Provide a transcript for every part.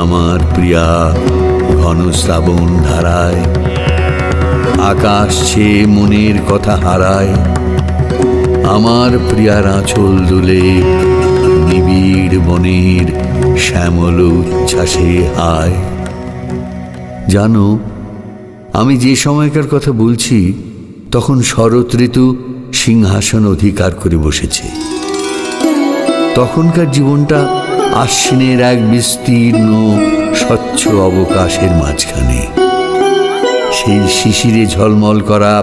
আমার প্রিয়া ঘন শ্রাবণ ধারায় আকাশ ছেয়ে মনের কথা হারায়। আমার প্রিয়ার আঁচল দুলে নিবিড় বনের শ্যামল উচ্ছ্বাসে হায়। জানো, আমি যে সময়কার কথা বলছি তখন শরৎ ঋতু সিংহাসন অধিকার করে বসেছে। তখনকার জীবনটা আশ্বিনের এক বিস্তীর্ণ স্বচ্ছ অবকাশের মাঝখানে। সেই শিশিরে ঝলমল করা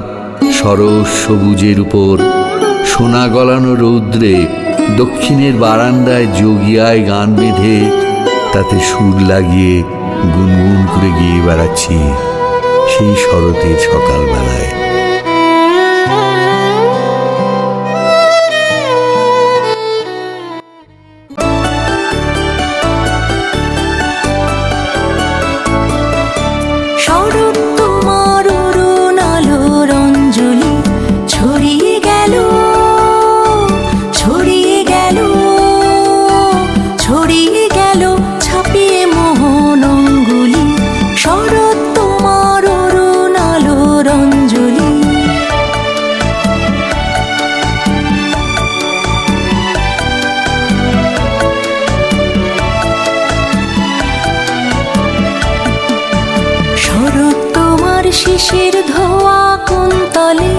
সরস সবুজের উপর সোনা গলানো রৌদ্রে দক্ষিণের বারান্দায় যোগিয়ায় গান বেঁধে তাতে সুর লাগিয়ে গুনগুন করে গিয়ে বেড়াচ্ছি সেই শরতের সকালবেলায়। শিশির ধোয়া কুন্তলে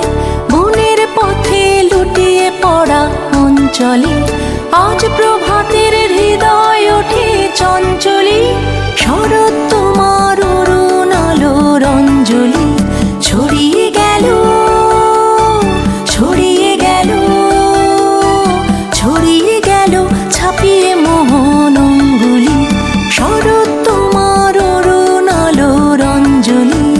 বনের পথে লুটিয়ে পড়া অঞ্চলে আজ প্রভাতের হৃদয় ওঠে চঞ্চলি। শরৎ তোমার অরুণ আলোর অঞ্জলি ছড়িয়ে গেল, ছড়িয়ে গেল, ছড়িয়ে গেল ছাপিয়ে মোহন অঙ্গুলি। শরৎ তোমার অরুণ আলোর অঞ্জলি।